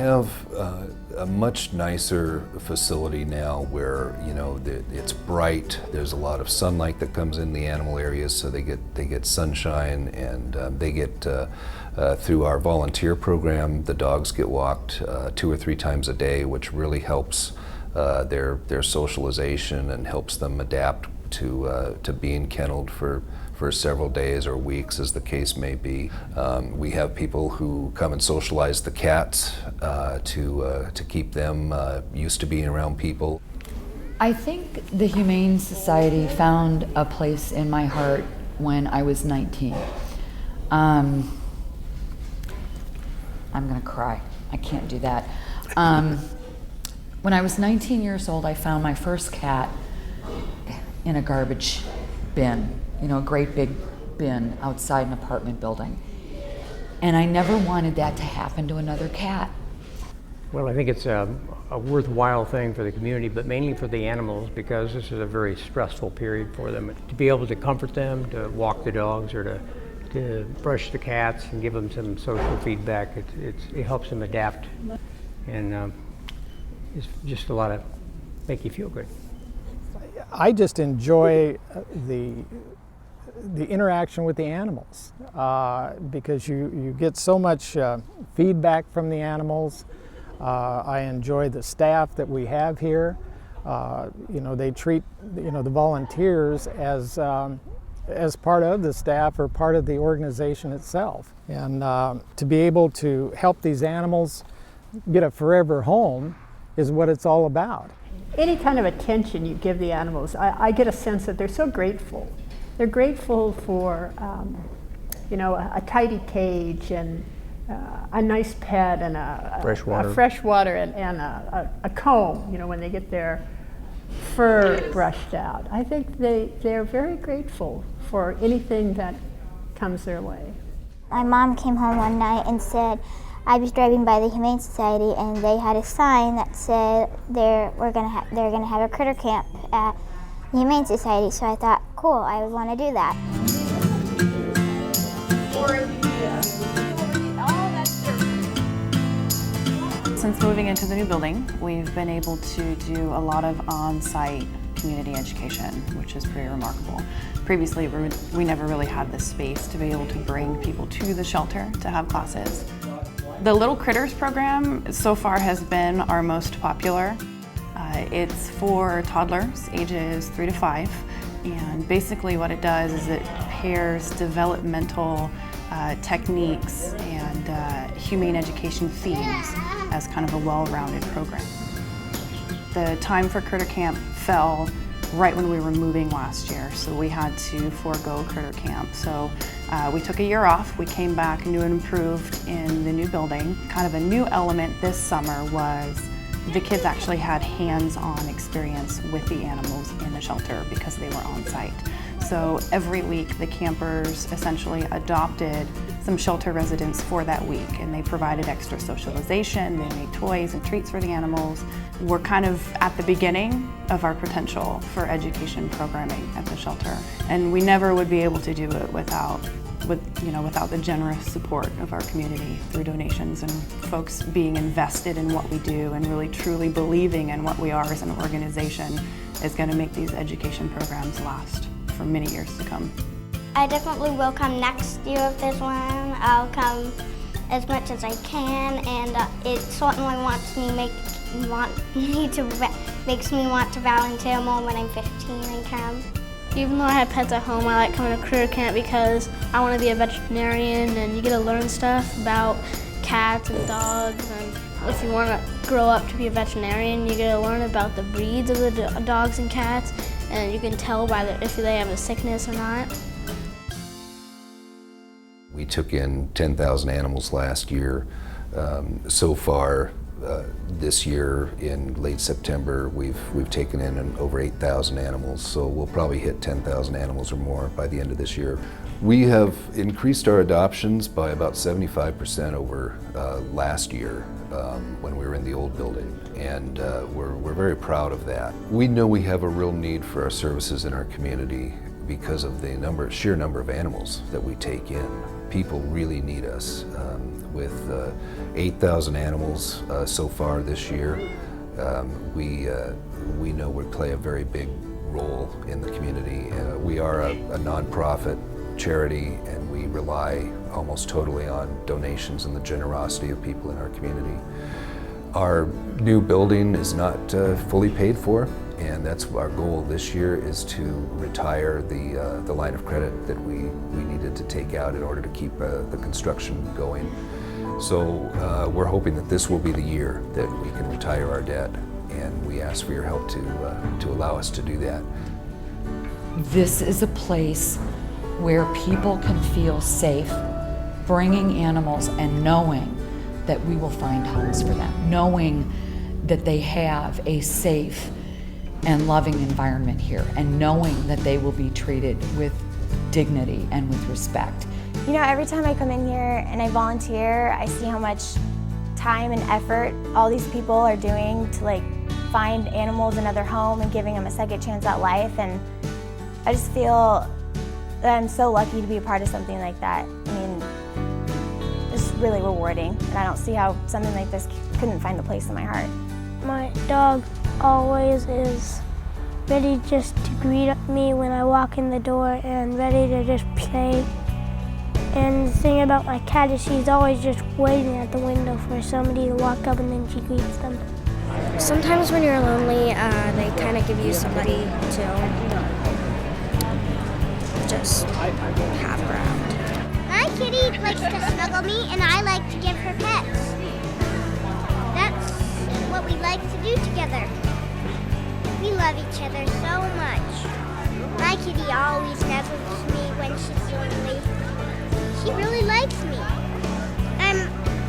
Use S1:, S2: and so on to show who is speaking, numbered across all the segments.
S1: have a much nicer facility now where, you know, it's bright. There's a lot of sunlight that comes in the animal areas, so they get sunshine, and they get through our volunteer program, the dogs get walked 2 or 3 times a day, which really helps their socialization and helps them adapt to being kenneled for several days or weeks, as the case may be. We have people who come and socialize the cats to keep them used to being around people.
S2: I think the Humane Society found a place in my heart when I was 19. I'm gonna cry. I can't do that. When I was 19 years old, I found my first cat in a garbage bin, you know, a great big bin outside an apartment building. And I never wanted that to happen to another cat.
S3: Well, I think it's a worthwhile thing for the community, but mainly for the animals, because this is a very stressful period for them. To be able to comfort them, to walk the dogs, or to brush the cats and give them some social feedback, it helps them adapt, and it's just a lot of make you feel good.
S4: I just enjoy the interaction with the animals because you get so much feedback from the animals. I enjoy the staff that we have here. You know, they treat the volunteers as part of the staff or part of the organization itself. And to be able to help these animals get a forever home is what it's all about.
S5: Any kind of attention you give the animals, I get a sense that they're so grateful. They're grateful for, you know, a tidy cage and a nice pet and fresh water and a comb, you know, when they get their fur brushed out. I think they're very grateful for anything that comes their way.
S6: My mom came home one night and said, I was driving by the Humane Society and they had a sign that said they're gonna have a critter camp at the Humane Society. So I thought, cool, I would want to do that.
S7: Since moving into the new building, we've been able to do a lot of on-site community education, which is pretty remarkable. Previously, we never really had the space to be able to bring people to the shelter to have classes. The Little Critters program so far has been our most popular. It's for toddlers ages 3 to 5, and basically what it does is it pairs developmental techniques and humane education themes as kind of a well-rounded program. The time for Critter Camp fell right when we were moving last year, so we had to forego Critter Camp. So we took a year off, we came back new and improved in the new building. Kind of a new element this summer was the kids actually had hands-on experience with the animals in the shelter because they were on site. So every week the campers essentially adopted some shelter residents for that week, and they provided extra socialization, they made toys and treats for the animals. We're kind of at the beginning of our potential for education programming at the shelter, and we never would be able to do it without the generous support of our community through donations and folks being invested in what we do and really truly believing in what we are as an organization is going to make these education programs last for many years to come.
S6: I definitely will come next year if there's one. I'll come as much as I can, and it certainly makes me want to volunteer more when I'm 15 and come.
S8: Even though I have pets at home, I like coming to Critter Camp because I want to be a veterinarian, and you get to learn stuff about cats and dogs. And if you want to grow up to be a veterinarian, you get to learn about the breeds of the dogs and cats, and you can tell by if they have a sickness or not.
S1: We took in 10,000 animals last year. So far, this year in late September, we've taken in over 8,000 animals, so we'll probably hit 10,000 animals or more by the end of this year. We have increased our adoptions by about 75% over last year when we were in the old building, and we're very proud of that. We know we have a real need for our services in our community because of the sheer number of animals that we take in. People really need us. with 8,000 animals so far this year. We know we play a very big role in the community. We are a nonprofit charity, and we rely almost totally on donations and the generosity of people in our community. Our new building is not fully paid for, and that's our goal this year, is to retire the line of credit that we needed to take out in order to keep the construction going. So we're hoping that this will be the year that we can retire our debt, and we ask for your help to allow us to do that.
S2: This is a place where people can feel safe bringing animals and knowing that we will find homes for them, knowing that they have a safe and loving environment here, and knowing that they will be treated with dignity and with respect.
S9: You know, every time I come in here and I volunteer, I see how much time and effort all these people are doing to find animals another home and giving them a second chance at life, and I just feel that I'm so lucky to be a part of something like that. I mean, it's really rewarding, and I don't see how something like this couldn't find a place in my heart.
S8: My dog always is ready just to greet me when I walk in the door and ready to just play. And the thing about my cat is she's always just waiting at the window for somebody to walk up, and then she greets them.
S10: Sometimes when you're lonely, they kind of give you somebody to just have around.
S6: My kitty likes to snuggle me, and I like to give her pets. That's what we like to do together. We love each other so much. My kitty always snuggles me when she's lonely. She really likes me.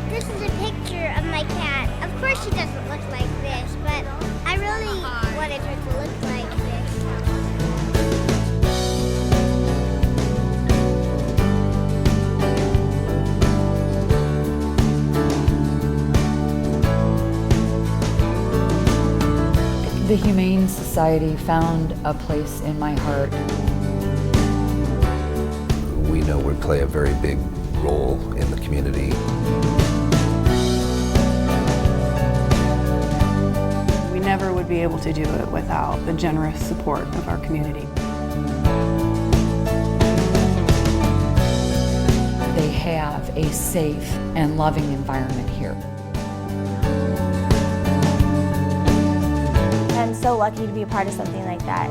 S6: This is a picture of my cat. Of course she doesn't look like this, but I really wanted her to look like this.
S2: The Humane Society found a place in my heart.
S1: We know we play a very big role in the community.
S7: We never would be able to do it without the generous support of our community.
S2: They have a safe and loving environment here.
S9: I'm so lucky to be a part of something like that.